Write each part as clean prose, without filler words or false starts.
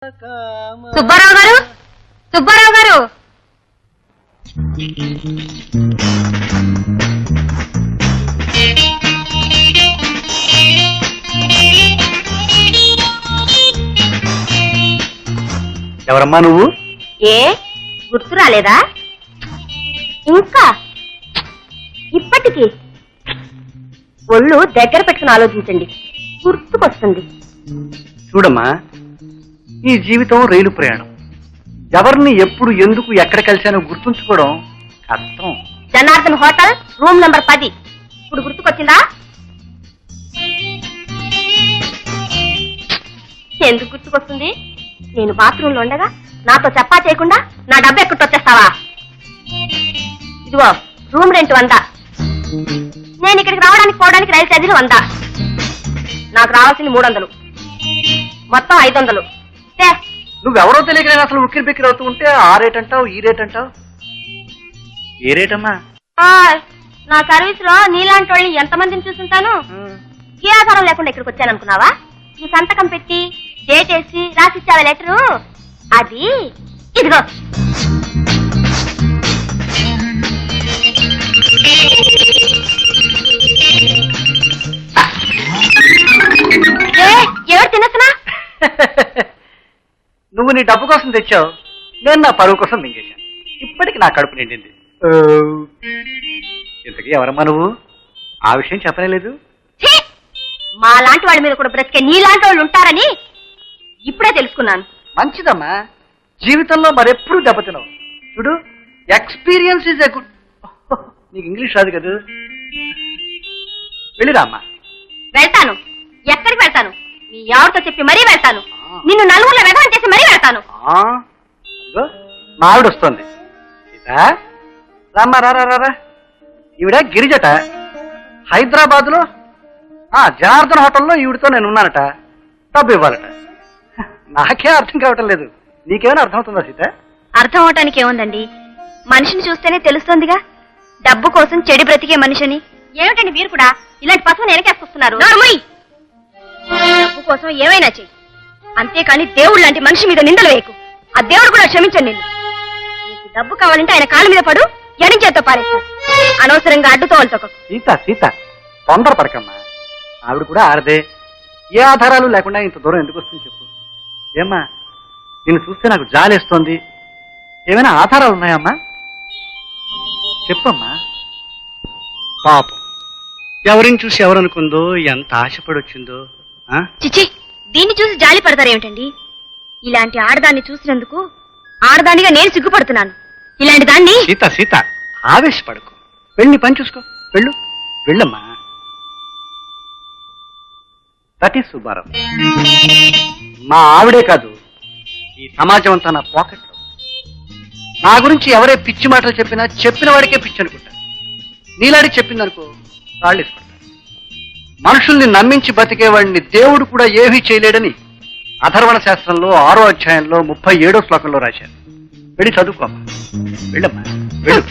సుబ్బారావు గారు, సుబ్బారావు గారు, ఎవరమ్మా నువ్వు? ఏ గుర్తు రాలేదా? ఇంకా ఇప్పటికి ఒళ్ళు దగ్గర పెట్టుకుని ఆలోచించండి, గుర్తుకొస్తుంది. చూడమ్మా, ఈ జీవితం రైలు ప్రయాణం. ఎవరిని ఎప్పుడు ఎందుకు ఎక్కడ కలిశానో గుర్తుంచుకోవడం కష్టం. జనార్దన్ హోటల్ రూమ్ నంబర్ 10 ఇప్పుడు గుర్తుకొచ్చిందా? ఎందుకు గుర్తుకొస్తుంది? నేను బాత్రూమ్ లో ఉండగా నాతో చెప్పా చేయకుండా నా డబ్బు ఎక్కడొచ్చేస్తావా? ఇదిగో రూమ్ రెంట్ 100. నేను ఇక్కడికి రావడానికి పోవడానికి రైలు ఛార్జీలు 100. నాకు రావాల్సింది 300, మొత్తం 500. నువ్వెవరో తెలియక నేను అసలు ఉక్కిరి బిక్కిరి అవుతూ ఉంటే ఆ రేట్ అంటావు, ఈ రేట్ అంటావు. ఏ రేట్ అమ్మా? నా సర్వీస్ లో నీలాంటి వాళ్ళని ఎంతమందిని చూసుంటాను. ఏ ఆధారం లేకుండా ఇక్కడికి వచ్చాననుకున్నావా? ఈ సంతకం పెట్టి డేట్ వేసి రాసిచ్చావే లెటరు, అది ఇదిగో. ఎవరు తినస్తున్నా? నువ్వు నీ డబ్బు కోసం తెచ్చావు, నేను నా పరువు కోసం మింగేశాను. ఇప్పటికి నా కడుపు నిండింది. ఇంతకీ ఎవరమ్మా నువ్వు? ఆ విషయం చెప్పనే లేదు. మా లాంటి వాళ్ళ మీద కూడా బ్రతికే నీలాంటి వాళ్ళు ఉంటారని ఇప్పుడే తెలుసుకున్నాను. మంచిదమ్మా, జీవితంలో మరెప్పుడు దెబ్బతినవు. చూడు, ఎక్స్పీరియన్స్ ఈజ్ ఎ గుడ్. నీకు ఇంగ్లీష్ రాదు కదా, వెళ్ళిరా అమ్మా. వెళ్తాను. ఎక్కడికి వెళ్తాను? నీ ఎవరితో చెప్పి మరీ వెళ్తాను. నిన్ను నలుగురిలో వెగం చేసి మరీ వెళ్తాను. మా ఆవిడ వస్తుంది. సీత, రామ్మా, రారా. ఈవిడ గిరిజట. హైదరాబాద్ లో జనార్దన్ హోటల్లో ఈవిడితో నేను ఉన్నానట. డబ్బు ఇవ్వాలట. నాకే అర్థం కావటం లేదు. నీకేమైనా అర్థమవుతుందా సీత? అర్థం అవటానికి ఏముందండి, మనిషిని చూస్తేనే తెలుస్తోందిగా డబ్బు కోసం చెడి బ్రతికే మనిషిని. ఏమిటండి మీరు కూడా ఇలాంటి పశువుని వెనకేసుకొస్తున్నారు? డబ్బు కోసం ఏమైనా చెయ్యి, అంతేకాని దేవుడు లాంటి మనిషి మీద నిందలు వేయకు. ఆ దేవుడు కూడా క్షమించండి. నీకు డబ్బు కావాలంటే ఆయన కాళ్ళ మీద పడు, ఎడించేతో పారేస్తాను. అనవసరంగా అడ్డుతో వాళ్ళతో. సీత తొందరపడకమ్మా. ఆవిడ కూడా ఆడదే. ఏ ఆధారాలు లేకుండా ఇంత దూరం ఎందుకు వస్తుంది చెప్పు. ఏమ్మా, నిన్ను చూస్తే నాకు జాలేస్తోంది. ఏమైనా ఆధారాలు ఉన్నాయమ్మా? చెప్పమ్మా. పాపం, ఎవరిని చూసి ఎవరనుకుందో, ఎంత ఆశపడొచ్చిందో. చిచి, దీన్ని చూసి జాలి పడతారేమిటండి? ఇలాంటి ఆడదాన్ని చూసినందుకు ఆడదానిగా నేను సిగ్గుపడుతున్నాను. ఇలాంటి దాన్ని. సీత ఆవేశపడకు. వెళ్ళి పని చూసుకో. వెళ్ళమ్మా. That is Subbarao. మా ఆవిడే కాదు, ఈ సమాజం అంతా నా పాకెట్లో. నా గురించి ఎవరే పిచ్చి మాటలు చెప్పినా చెప్పిన వాడికే పిచ్చి అనుకుంటా. నీలాడి చెప్పిందనుకో రాళ్ళు వేసుకుంటా. మనుషుల్ని నమ్మించి బతికేవాడిని దేవుడు కూడా ఏమీ చేయలేడని అథర్వణ శాస్త్రంలో 6వ అధ్యాయంలో 37వ శ్లోకంలో రాశారు. వెళ్ళి చదువుకోమ్మా. వెళ్ళమ్మా, వెళ్ళు.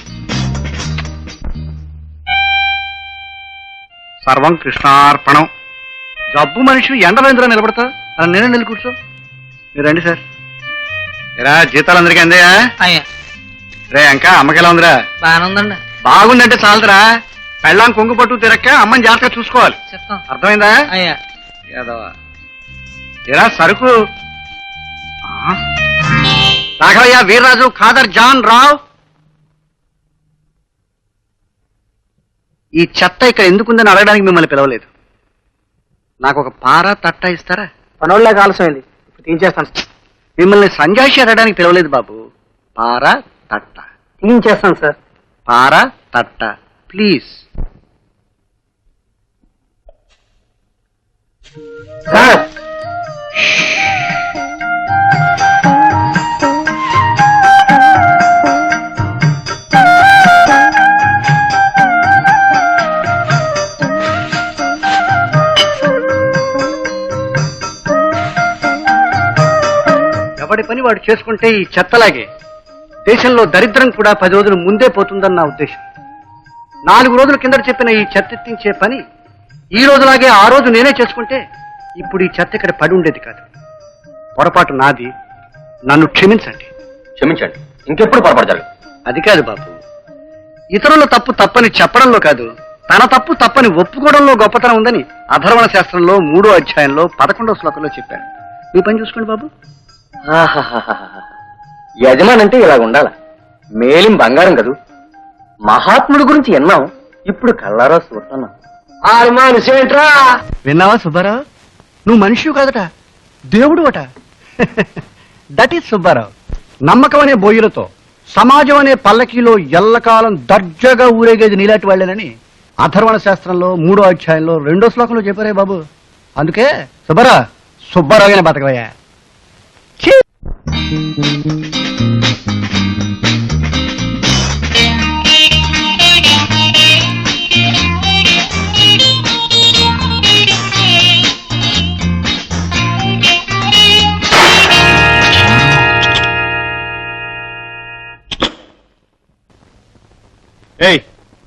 సర్వం కృష్ణార్పణం. జబ్బు మనిషి ఎండలో ఎందులో నిలబడతా? అలా నేనే నిలు కూర్చో. మీరు రండి సార్. ఎరా, జీతాలు అందరికీ అందాయా? రే ఇంకా అమ్మకి ఎలా ఉందిరా? బాగుందండి. బాగుందంటే చాలదురా, పెళ్ళాం కొంగు పట్టు తిరక్క అమ్మని జాగ్రత్తగా చూసుకోవాలి. అర్థమైందా? యాదవా. ఎరా సరుకు? రాఘవయ్య, వీర్రాజు, ఖాదర్, జాన్, రావ్. ఈ చెత్త ఇక్కడ ఎందుకుందని అడగడానికి మిమ్మల్ని పిలవలేదు. నాకు ఒక పార తట్ట ఇస్తారా? పనోళ్ళకి ఆలస్యమైంది, ఇప్పుడు తీయించేస్తాను. మిమ్మల్ని సంజాయిషి అడగడానికి పిలవలేదు బాబు. పార తట్ట తీయించేస్తాను సార్. పార తట్ట ప్లీజ్. సార్, ఎవడి పని వాడు చేసుకుంటే ఈ చెత్తలాగే దేశంలో దరిద్రం కూడా 10 రోజులు ముందే పోతుందని నా ఉద్దేశం. 4 రోజుల కిందట చెప్పిన ఈ చెత్తెత్తించే పని ఈ రోజులాగే ఆ రోజు నేనే చేసుకుంటే ఇప్పుడు ఈ చెత్త ఇక్కడ పడి ఉండేది కాదు. పొరపాటు నాది, నన్ను క్షమించండి. క్షమించండి, ఇంకెప్పుడు పొరపాటు జరగదు. అది కాదు బాబు, ఇతరుల తప్పు తప్పని చెప్పడంలో కాదు, తన తప్పు తప్పని ఒప్పుకోవడంలో గొప్పతనం ఉందని అధర్వణ శాస్త్రంలో 3వ అధ్యాయంలో 11వ శ్లోకంలో చెప్పాడు. మీ పని చూసుకోండి బాబు. యజమానంటే ఇలా ఉండాల. మేలిం బంగారం కదూ. మహాత్ముడి గురించి విన్నాం, ఇప్పుడు కళ్ళారా చూస్తున్నాం. మనిషేంట్రా? విన్నావా సుబ్బారావు? నువ్వు మనిషి కాదట, దేవుడు అట. That is Subbarao. నమ్మకం అనే బోయిలతో సమాజం అనే పల్లకీలో ఎల్లకాలం దర్జాగా ఊరేగేది నీలాంటి వాళ్ళేనని అధర్వణ శాస్త్రంలో 3వ అధ్యాయంలో 2వ శ్లోకంలో చెప్పారే బాబు. అందుకే సుబ్బారావుగానే బతకవయ్యా.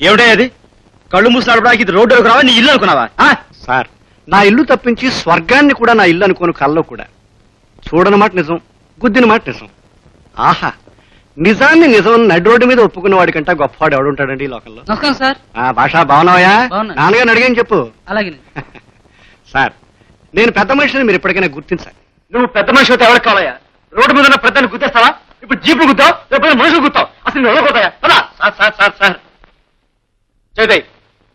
ఏమిటా అది? కళ్ళు మూసి నడపడానికి ఇది రోడ్డులోకి రావా, నీ ఇల్లు అనుకున్నావా? సార్, నా ఇల్లు తప్పించి స్వర్గాన్ని కూడా నా ఇల్లు అనుకోను కల్లో కూడా. చూడని మాట నిజం, గుద్దిన మాట నిజం. ఆహా, నిజాన్ని నిజం నడి రోడ్డు మీద ఒప్పుకున్న వాడికంటా గొప్పవాడు ఎవడుంటాడండి ఈ లోకంలో. నమస్కారం సార్. భాష బాగున్నావా? బాగున్నా. నాన్నగారిని అడిగాను చెప్పు. అలాగే. సార్, నేను పెద్ద మనిషిని మీరు ఎప్పటికైనా గుర్తించాలి. నువ్వు పెద్ద మనిషి అయితే ఎవరికి కావాలయ్యా? రోడ్డు మీద ఉన్న పెద్దని గుర్తిస్తావా? ఇప్పుడు జీపులు గుద్దావు, లేకపోతే మనుషులు గుర్తావు. అసలు నువ్వు ఎవరిపోతాయా? సార్ చదువు.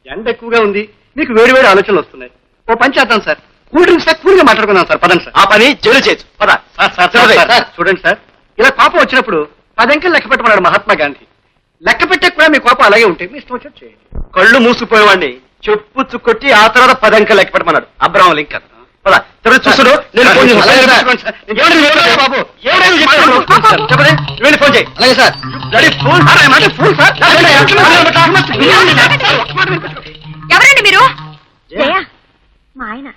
ఎండ ఎక్కువగా ఉంది, మీకు వేడి వేడి ఆలోచనలు వస్తున్నాయి. ఓ పని చేద్దాం సార్, కూల్ డ్రింక్స్ కూల్గా మాట్లాడుకుందాం సార్. పదండి సార్. ఆ పని జైలు చేయొచ్చు. పద. సార్, చూడండి సార్, ఇలా కోపం వచ్చినప్పుడు 10 అంకెలు లెక్క పెట్టమన్నాడు మహాత్మా గాంధీ. లెక్క పెట్టే కూడా మీ కోపం అలాగే ఉంటే మీ ఇష్టం వచ్చి చేయండి. కళ్ళు మూసుకుపోయేవాడిని చెప్పు కొట్టి ఆ తర్వాత 10 అంకెలు లెక్క పెట్టమన్నాడు అబ్రహం లింకన్. పద. చూసుడు, నేను ఫోన్ చేస్తాను. అలాగే సార్. బాబు చెప్పండి, వెళ్ళి ఫోన్ చేయి. అలాగే సార్. ఎవరండి మీరు? మా ఆయన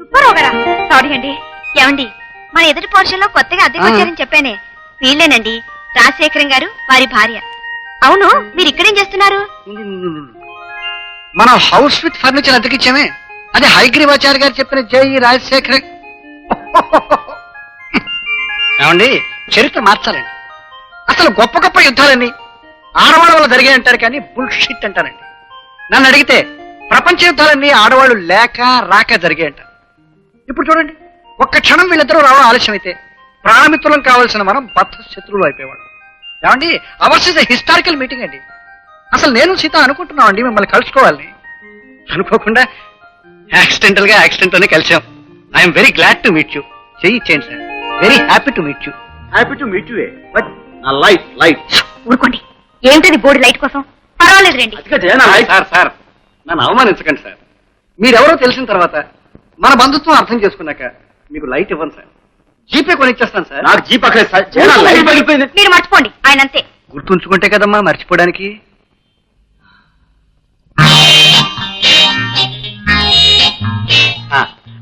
సుబ్బారావు గారా? సారీ అండి. ఏమండి, మన ఎదుటి పోర్షన్లో కొత్తగా అద్దెకి వచ్చారని చెప్పానే, వీళ్ళేనండి రాజశేఖరం గారు, వారి భార్య. అవును, మీరు ఇక్కడేం చేస్తున్నారు? మనం హౌస్ విత్ ఫర్నిచర్ అద్దెకిచ్చామే, అది హైగ్రీవాచార్య గారు చెప్పిన జై రాజశేఖర్. ఏమండి, చరిత్ర మార్చాలండి. అసలు గొప్ప గొప్ప యుద్ధాలన్నీ ఆడవాళ్ళ వల్ల జరిగాయి అంటారు కానీ బుల్షిట్ అంటారండి. నన్ను అడిగితే ప్రపంచ యుద్ధాలన్నీ ఆడవాళ్ళు లేక రాక జరిగాయి అంటారు. ఇప్పుడు చూడండి, ఒక్క క్షణం వీళ్ళిద్దరూ రావడం ఆలస్యం అయితే ప్రాణమిత్రులం కావాల్సిన మనం బద్ధ శత్రువులు అయిపోయేవాడు. ఏమండి, అవర్స్ ఇస్ హిస్టారికల్ మీటింగ్ అండి. అసలు నేను సీత అనుకుంటున్నాం అండి మిమ్మల్ని కలుసుకోవాలని. అనుకోకుండా యాక్సిడెంట్ లోనే కలిసాం. I'm very glad to meet you. చేయించేయండి sir. Very happy to meet you. Happy to meet you. But నా లైట్ ఊరుకోండి, ఏమిటది బోర్డు లైట్ కోసం? పర్వాలేదు రండి. సార్, నన్ను అవమానించకండి సార్. మీరెవరో తెలిసిన తర్వాత మన బంధుత్వం అర్థం చేసుకున్నాక మీకు లైట్ ఇవ్వను సార్. జీపే కొనిచ్చేస్తాను సార్. నాకు జీప్ అక్కడే సార్. లైట్ పగిలిపోయింది. మీరు మర్చిపోండి, ఆయన అంతే. గుర్తుంచుకుంటే కదమ్మా మర్చిపోవడానికి.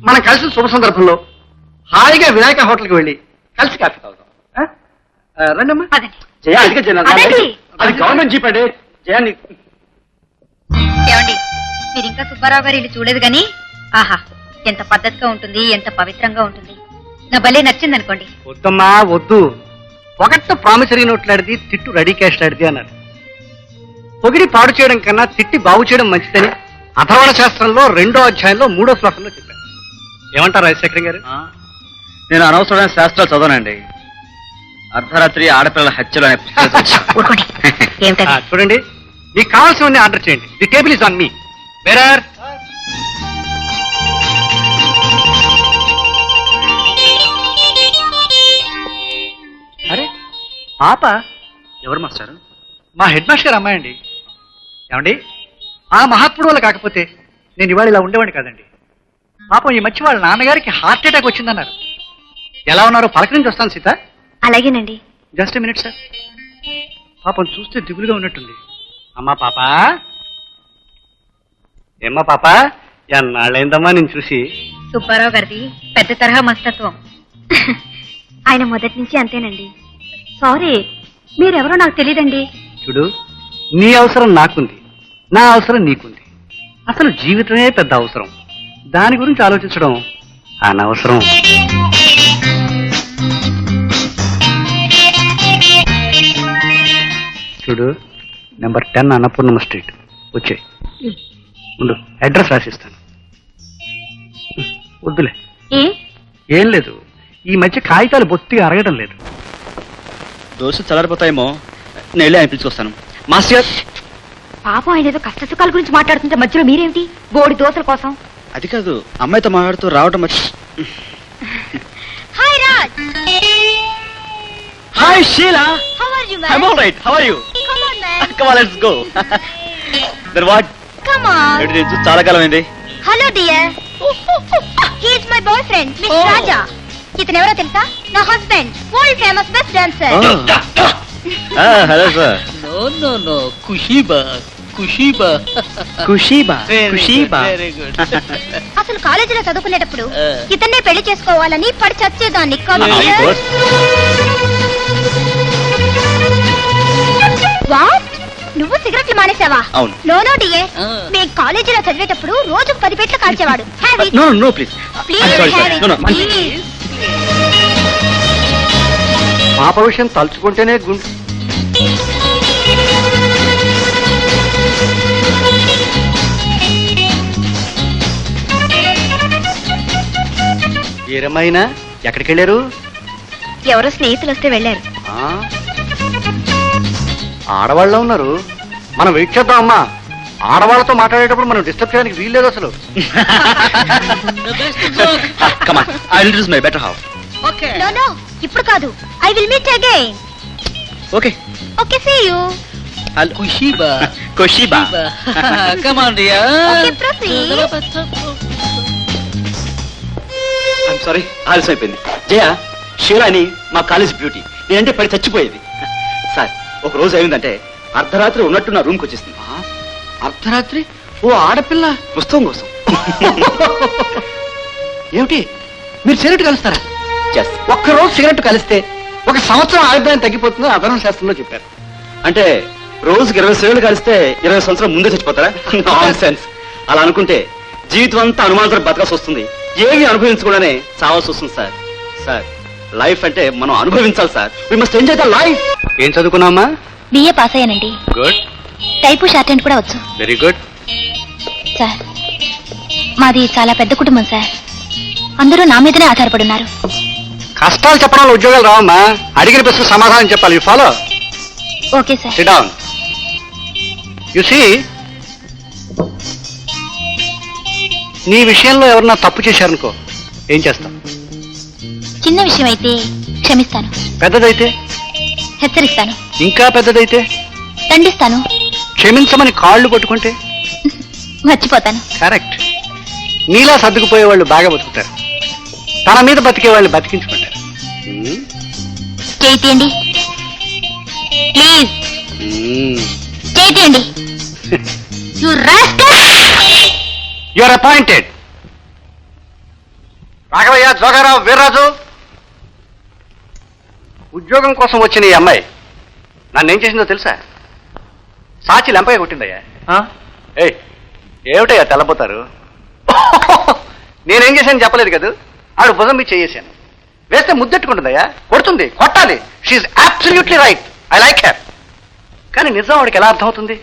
మనం కలిసిన శుభ సందర్భంలో హాయిగా వినాయక హోటల్కి వెళ్ళి కలిసి కాఫీ తాగుతాం. రండమ్మా. పదండి. జయ, అందుకే జయ, అదేంటి? అది గవర్నమెంట్ జీప్ అండి. జయాన్ని ఏమండి, మీరు ఇంకా సుబ్బారావు గారి ఇల్లు చూడలేదు గాని, ఆహా, ఎంత పద్ధతిగా ఉంటుంది, ఎంత పవిత్రంగా ఉంటుంది. నా భలే నచ్చింది అనుకోండి. వద్దమ్మా వద్దు. పొగట్టు ప్రామిసరీ నోట్లాడిది, తిట్టు రెడీ క్యాష్ లాడిది అన్నారు. పొగిడి పాడు చేయడం కన్నా తిట్టి బాగు చేయడం మంచిదని అధర్వణ శాస్త్రంలో 2వ అధ్యాయంలో 3వ శ్లోకంలో చెప్పారు. ఏమంటారు రాజశేఖరం గారు? నేను అనవసరమైన శాస్త్రాలు చదవనండి. అర్ధరాత్రి ఆడపిల్లల హత్యలు అనే ఊరుకోండి. ఏమిటది? చూడండి, మీకు కావాల్సినవన్నీ ఆర్డర్ చేయండి. The table is on me. Bearer. అరే పాప ఎవరు మాస్టారు? మా హెడ్ మాస్టర్ గారు అమ్మాయి అండి. ఏమండి, ఆ మహాత్ముడు వల్ల కాకపోతే నేను ఇవాళ ఇలా ఉండేవాడిని కాదండి. పాపం ఈ మధ్య వాళ్ళ నాన్నగారికి హార్ట్ అటాక్ వచ్చిందన్నారు. ఎలా ఉన్నారో పలకరించి వస్తాను సీత. అలాగేనండి. Just minute sir. పాపం చూస్తే దిగులుగా ఉన్నట్టుంది. అమ్మా పాప, ఏమ్మా పాప, ఎన్నాళ్ళైందమ్మా నేను చూసి. సుబ్బారావు గారిది పెద్ద తరహా మనస్తత్వం. ఆయన మొదటి నుంచి అంతేనండి. సారీ, మీరెవరో నాకు తెలియదండి. చూడు, నీ అవసరం నాకుంది, నా అవసరం నీకుంది. అసలు జీవితమే పెద్ద అవసరం. దాని గురించి ఆలోచించడం అనవసరం. చూడు, నెంబర్ 10 అన్నపూర్ణమ్మ స్ట్రీట్. వచ్చే ఉండు, అడ్రస్ రాసిస్తాను. వద్దులే, ఏం లేదు, ఈ మధ్య కాగితాలు బొత్తిగా అరగడం లేదు. దోశ చల్లారిపోతాయేమో, నేను వెళ్ళి ఆయన పిలుచుకొస్తాను. మాస్టర్, పాపం ఆయన ఏదో కష్ట సుఖాల గురించి మాట్లాడుతుంటే మధ్యలో మీరేమిటి బోడి దోశల కోసం? అది కాదు, అమ్మాయితో మాట్లాడుతూ రావటం hi Raj. Hi Sheela. How are you I'm all right. How are you? Come on man. Come on, let's go. Then what? Come on. ఏంటి నేను చూసి చాలా కాలం అయింది. Hello dear. He is my boyfriend mister Raja. ఇతను ఎవరో తెలుసా? నా husband, world famous best dancer. Hello sir. No. Kushiba. Khushiba. Very good. అసలు కాలేజీలో చదువుకునేటప్పుడు ఇతన్నే పెళ్లి చేసుకోవాలని పడి చచ్చేదాన్ని. వాట్? నువ్వు సిగరెట్లు మానేసావా? అవును. నో డియర్, మేము కాలేజీలో చదివేటప్పుడు రోజుకు 10 పెట్లు కాల్చేవాడు. Have it. No, please. Please I'm sorry, have sir. It. No. Please. పాప విషయం తలుచుకుంటేనే గుండు. ఏరమైనా ఎక్కడికి వెళ్ళారు? ఎవరో స్నేహితులు వస్తే వెళ్ళారు. ఆడవాళ్ళ ఉన్నారు, మనం వెయిట్ చేద్దాం అమ్మా. ఆడవాళ్ళతో మాట్లాడేటప్పుడు మనం డిస్టర్బ్ చేయడానికి వీల్లేదు అసలు. Come on, I'll introduce my better half. Okay. No ఇప్పుడు కాదు. I will meet again. Okay. Okay, see you. Kushiba. Khushiba. Come on, dear. Okay, proceed. I'm sorry, ఆలస్యం అయిపోయింది. జయ, షీలా అని మా కాలేజ్ బ్యూటీ. నేనంటే పడి చచ్చిపోయేది. సార్, ఒక రోజు అయిందంటే అర్ధరాత్రి ఉన్నట్టు నా రూమ్కి వచ్చేసింది. అర్ధరాత్రి? ఓ ఆడపిల్ల పుస్తకం కోసం. ఏమిటి, మీరు సిగరెట్ కలుస్తారా? Yes. ఒక్కరోజు సిగరెట్ కలిస్తే 1 సంవత్సరం ఆయుర్దాయం తగ్గిపోతుందో అధర్మ శాస్త్రంలో చెప్పారు. అంటే రోజుకి 20 సిగరెట్లు కలిస్తే 20 సంవత్సరాలు ముందే చచ్చిపోతారా? Non sense. అలా అనుకుంటే జీవితం అంతా అనుమానంతో బతకాల్సి వస్తుంది. ఏమి అనుభవించకుండానే చావాల్సి వస్తుంది సార్. సార్, లైఫ్ అంటే మనం అనుభవించాలి sir. We must enjoy the life. ఏం చదువుకున్నావమ్మా? బిఏ పాస్ అయ్యానండి. గుడ్, టైపు షార్ట్ హ్యాండ్ కూడా వచ్చు. Very good. సార్, మాది చాలా పెద్ద కుటుంబం సార్. అందరూ నా మీదనే ఆధారపడున్నారు. కష్టాలు చెప్పడంలో ఉద్యోగాలు రావమ్మా. అడిగిన ప్రశ్న సమాధానం చెప్పాలి. You follow. Okay sir. Sit down. You see, నీ విషయంలో ఎవరన్నా తప్పు చేశారనుకో, ఏం చేస్తాం? చిన్న విషయం అయితే క్షమిస్తాను. పెద్దదైతే? హెచ్చరిస్తాను. ఇంకా పెద్దదైతే? దండిస్తాను. క్షమించమని కాళ్ళు పట్టుకుంటే? మర్చిపోతాను. కరెక్ట్. నీలా సర్దుకుపోయే వాళ్ళు బాగా బతుకుతారు, తన మీద బతికే వాళ్ళు బతికించుకుంటారు. చేయి తీయండి ప్లీజ్. చేయి తీయండి. You rascal. You are appointed. Raghavayya, Jogarao, Veerraju, ఉద్యోగం కోసం వచ్చిన ఈ అమ్మాయి నన్నేం చేసిందో తెలుసా? సాచి లెంపగా కొట్టిందయ్యా. ఏయ్, ఏమిటయ్యా తెల్లబోతారు? నేనేం చేశాను చెప్పలేదు కదా. ఆడు భుజం మీద చేసాను, వేస్తే ముద్దెట్టుకుంటుందయ్యా. కొడుతుంది, కొట్టాలి. She absolutely right. I like her. కానీ నిజం వాడికి ఎలా అర్థమవుతుంది?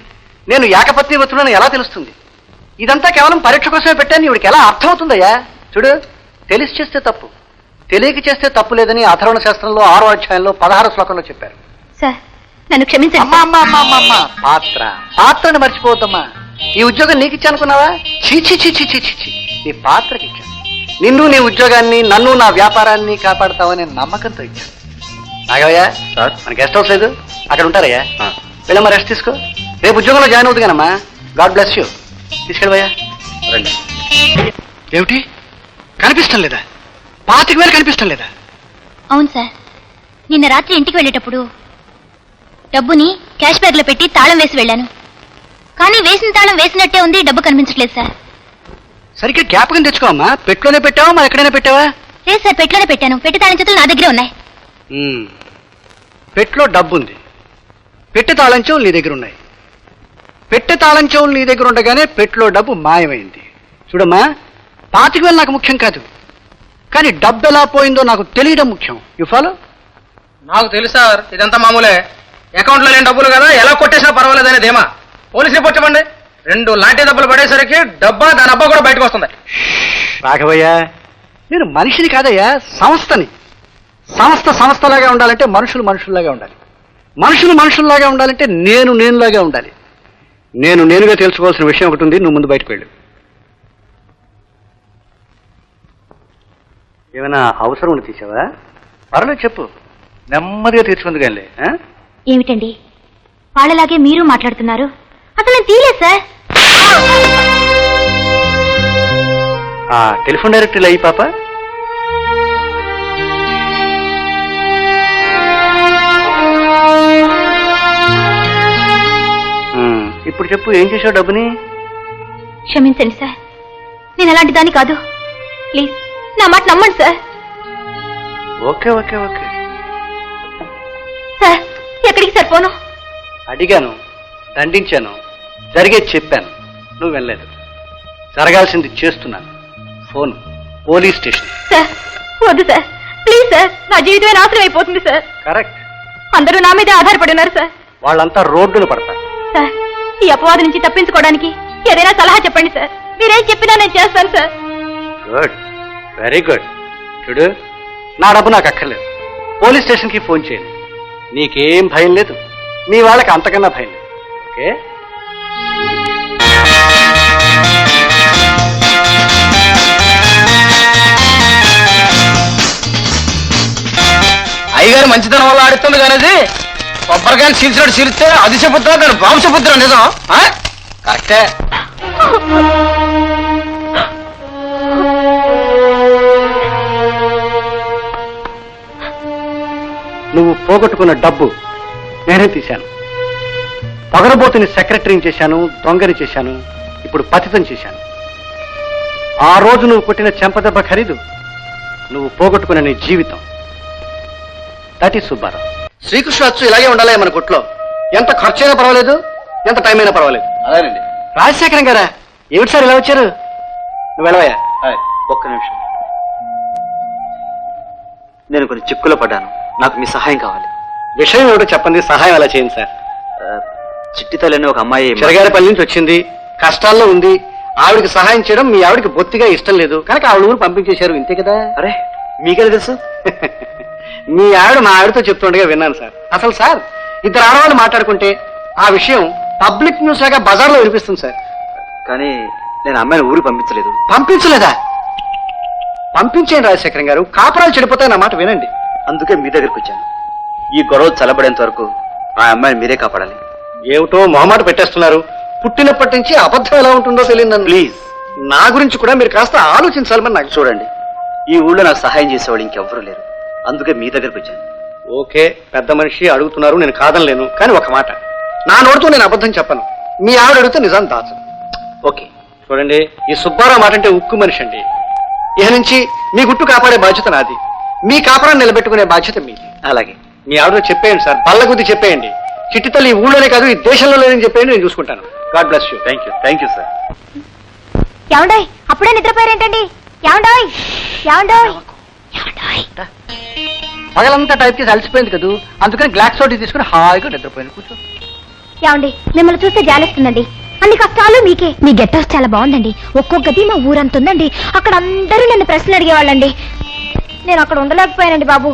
నేను ఏకపత్ని వృత్తులను ఎలా తెలుస్తుంది? ఇదంతా కేవలం పరీక్ష కోసమే పెట్టాను. ఇవిడికి ఎలా అర్థమవుతుందయ్యా? చూడు, తెలిసి చేస్తే తప్పు, తెలియక చేస్తే తప్పు లేదని అథర్వణ శాస్త్రంలో 6వ అధ్యాయంలో 16వ శ్లోకంలో చెప్పారు. సార్, నన్ను క్షమించండి. అమ్మా, పాత్రని మర్చిపోవద్దమ్మా. ఈ ఉద్యోగం నీకు ఇచ్చానుకున్నావా? చీచి చీచి చీచి చీ, నీ పాత్రకి ఇచ్చాను. నిన్ను, నీ ఉద్యోగాన్ని, నన్ను, నా వ్యాపారాన్ని కాపాడతావనే నమ్మకంతో ఇచ్చాను. రాఘవయ్య సార్, మన గెస్ట్ హౌస్ లేదు, అక్కడ ఉంటారయ్యా. వెళ్ళమ్మా, రెస్ట్ తీసుకో. రేపు ఉద్యోగంలో జాయిన్ అవుతుంది కనమ్మా. God bless you. తీసుకెళ్ళవయ్యా. రండి. ఏమిటి, కనిపిస్తాం లేదా? 25,000 కనిపిస్తాం లేదా? అవును సార్, నిన్న రాత్రి ఇంటికి వెళ్ళేటప్పుడు డబ్బుని క్యాష్ బ్యాగ్ లో పెట్టి తాళం వేసి వెళ్ళాను. కానీ వేసిన తాళం వేసినట్టే ఉంది, డబ్బు కనిపించట్లేదు సార్. సరిగ్గా జ్ఞాపకం తెచ్చుకోమ్మా. పెట్టులోనే పెట్టావా, మరి ఎక్కడైనా పెట్టావా? లేదు సార్, పెట్టలోనే పెట్టాను. పెట్టి తాళం చేతులు నా దగ్గరే ఉన్నాయి. పెట్టులో డబ్బు ఉంది, పెట్టె తాళం చెవులు నీ దగ్గర ఉన్నాయి. పెట్టె తాళం చెవులు నీ దగ్గర ఉండగానే పెట్టులో డబ్బు మాయమైంది. చూడమ్మా, 25,000 నాకు ముఖ్యం కాదు, కానీ డబ్బు ఎలా పోయిందో నాకు తెలియడం ముఖ్యం. You follow? నాకు తెలుసు సార్, ఇదంతా మామూలే. అకౌంట్ లో లేని డబ్బులు కదా, ఎలా కొట్టేసినా పర్వాలేదు అనేదేమా. పోలీస్ రిపోర్ట్ ఇవ్వండి. 2 లాంటి దెబ్బలు పడేసరికి డబ్బా దాని అబ్బా కూడా బయటకు వస్తుంది. రాఘవయ్య, నేను మనిషిని కాదయ్యా, సంస్థని. సంస్థలాగా ఉండాలంటే మనుషులు మనుషుల్లాగా ఉండాలి. మనుషులు మనుషుల్లాగా ఉండాలంటే నేనులాగా ఉండాలి. నేనుగా తెలుసుకోవాల్సిన విషయం ఒకటి ఉంది. నువ్వు ముందు బయటకు వెళ్ళు. ఏమైనా అవసరం ఉండి తీసావా? పర్లేదు చెప్పు, నెమ్మదిగా తీర్చుకుంది కానీ. ఏమిటండి వాళ్ళలాగే మీరు మాట్లాడుతున్నారు? అసలు నేను తీయలేదు సార్. టెలిఫోన్ డైరెక్టర్లు అయ్యి పాప. ఇప్పుడు చెప్పు, ఏం చేసావు డబ్బుని? క్షమించండి సార్, నేను అలాంటి దాన్ని కాదు. ప్లీజ్ నా మాట నమ్మండి sir. Okay okay okay. Sir ఎక్కడికి సరిపోను? అడిగాను, దండించాను, జరిగేది చెప్పాను, నువ్వు వెళ్ళలేదు. జరగాల్సింది చేస్తున్నాను. Phone police station. సార్ వద్దు సార్, ప్లీజ్ సార్, నా జీవితమే నాశనం అయిపోతుంది సార్. కరెక్ట్. అందరూ నా మీదే ఆధారపడి ఉన్నారు సార్. వాళ్ళంతా రోడ్డును పడతారు. సార్ ఈ అపవాదు నుంచి తప్పించుకోవడానికి ఏదైనా సలహా చెప్పండి సార్. మీరేం చెప్పినా నేను చేస్తాను సార్. Good, very good. చూడు, నా డబ్బు నాకు అక్కర్లేదు. పోలీస్ స్టేషన్కి ఫోన్ చేయండి. నీకేం భయం లేదు, మీ వాళ్ళకి అంతకన్నా భయం లేదు. ఓకే? అయ్యగారు మంచితనం వల్ల ఆడుతుంది కానీ కొబ్బరికాయలు చీల్చినట్టు చీలిస్తే అది చెబుతా దాని బాంబు చెబుతున్నా నిజం. కరెక్టే. నువ్వు పోగొట్టుకున్న డబ్బు నేనే తీశాను. పగరబోతుని సెక్రటరీని చేశాను, దొంగని చేశాను, ఇప్పుడు పతితం చేశాను. ఆ రోజు నువ్వు కొట్టిన చెంపదెబ్బ ఖరీదు నువ్వు పోగొట్టుకున్న నీ జీవితం. That is Subbarao. శ్రీకృష్ణ అచ్చు ఇలాగే ఉండాలి మన కొట్లో. ఎంత ఖర్చు అయినా పర్వాలేదు, ఎంత టైం అయినా పర్వాలేదు. అలానండి. రాజశేఖరం గారా, ఏమిటి సార్ ఇలా వచ్చారు? నువ్వు వెళ్ళవయ్యా. ఒక్క నిమిషం, నేను కొన్ని చిక్కులో పడ్డాను, నాకు మీ సహాయం కావాలి. విషయం ఏమిటో చెప్పండి, సహాయం ఎలా చేయండి సార్. చిట్టి తల్లిని ఒక అమ్మాయి చిరగారిపల్లి నుంచి వచ్చింది, కష్టాల్లో ఉంది. ఆవిడికి సహాయం చేయడం మీ ఆవిడికి బొత్తిగా ఇష్టం లేదు కనుక ఆవిడ ఊరు పంపించేశారు. ఇంతే కదా? అరే మీకెలా తెలుసు? మీ ఆవిడ మా ఆవిడతో చెప్తుండగా విన్నాను సార్. అసలు సార్, ఇద్దరు ఆడవాళ్ళు మాట్లాడుకుంటే ఆ విషయం పబ్లిక్ న్యూస్ లాగా బజార్లో వినిపిస్తుంది సార్. కానీ నేను అమ్మాయిని ఊరు పంపించలేదు. పంపించలేదా? పంపించేయండి రాజశేఖరం గారు, కాపురాలు చెడిపోతాయి. నా మాట వినండి. అందుకే మీ దగ్గరికి వచ్చాను. ఈ గొడవ చల్లబడేంత వరకు ఆ అమ్మాయిని మీరే కాపాడాలి. ఏమిటో మొహమాట పెట్టేస్తున్నారు. పుట్టినప్పటి నుంచి అబద్ధం ఎలా ఉంటుందో తెలియదు. ప్లీజ్, నా గురించి కూడా మీరు కాస్త ఆలోచించాలని నాకు. చూడండి, ఈ ఊళ్ళో నాకు సహాయం చేసేవాళ్ళు ఇంకెవ్వరూ లేరు, అందుకే మీ దగ్గరికి వచ్చాను. ఓకే, పెద్ద మనిషి అడుగుతున్నారు, నేను కాదనలేను. కానీ ఒక మాట, నా నోటితో నేను అబద్ధం చెప్పను. మీ ఆవిడ అడిగితే నిజాన్ని దాచను. ఓకే చూడండి, ఈ సుబ్బారావు మాట అంటే ఉక్కు మనిషి అండి. ఇక నుంచి మీ గుట్టు కాపాడే బాధ్యత నాది, మీ కాపురాన్ని నిలబెట్టుకునే బాధ్యత మీది. అలాగే. మీ ఆవిడ చెప్పేయండి సార్, బల్లగుద్ది చెప్పేయండి. చిట్టి తల్లి ఈ ఊళ్ళోనే కాదు, ఈ దేశంలో లేదని చెప్పేయండి, నేను చూసుకుంటాను. God bless you. Thank you sir. ఏమండోయ్, అప్పుడే నిద్రపోయారేంటండి? ఏమండోయ్ ఏమండోయ్ ఏమండోయ్. పగలంతా టైప్ చేసి అలసిపోయింది కదా, అందుకని గ్లాక్ సోటీ తీసుకుని హాయిగా నిద్రపోయింది. కూర్చో. ఏమండి, మిమ్మల్ని చూస్తే జాలేస్తుందండి. అన్ని కష్టాలు మీకే. మీ గెట్ హౌస్ చాలా బాగుందండి. ఒక్కొక్కది మా ఊరంతుందండి. అక్కడ అందరూ నన్ను ప్రశ్నలు అడిగేవాళ్ళండి. నేను అక్కడ ఉండలేకపోయానండి బాబు.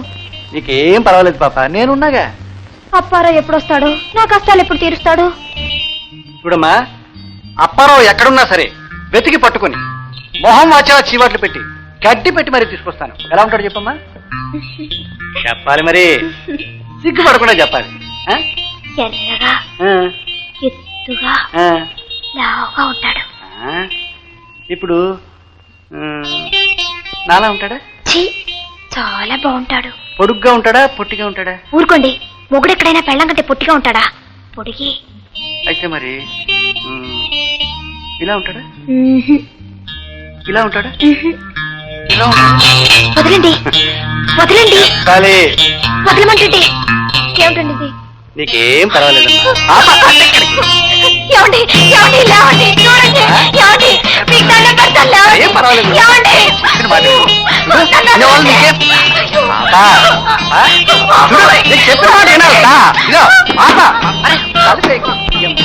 నీకేం పర్వాలేదు పాప, నేనున్నాగా. అప్పారావు ఎప్పుడు వస్తాడు? నా కష్టాలు ఎప్పుడు తీరుస్తాడు? చూడమ్మా, అప్పారావు ఎక్కడున్నా సరే వెతికి పట్టుకుని మొహం వాచా చీవాట్లు పెట్టి గడ్డి పెట్టి మరీ తీసుకొస్తాను. ఎలా ఉంటాడు చెప్పమ్మా? చెప్పాలి మరి, సిగ్గుపడకుండా చెప్పాలి. ఎర్రగా ఎత్తుగా లావుగా ఉంటాడు. ఇప్పుడు నాలా ఉంటాడా? చాలా బాగుంటాడు. పొడుగ్గా ఉంటాడా, పొట్టిగా ఉంటాడా? ఊరుకోండి, మొగుడు ఎక్కడైనా పెళ్ళం కంటే పొట్టిగా ఉంటాడా? పొడిగి. అయితే మరి ఇలా ఉంటాడా? ఇలా ఉంటాడా? ఇలా ఉంటాడా? వదలండి వదలండి, చాలే. వదలమంటుంటే ఏమిటండి ఇది? నీకేం పర్వాలేదమ్మా. ఏమండి ఏమండి, లేవండి, చూడండి. ఏమండి, మీకు దండం పెడతాను, లేవండి. ఏం పర్వాలేదు. ఏమండి? అనేవాళ్ళు నీకేం? పాపా, చూడు, నేను చెప్పిన మాట వినాలి. ఇదిగో, ఆప. అరే, తలుపు వేయకు. చూడు.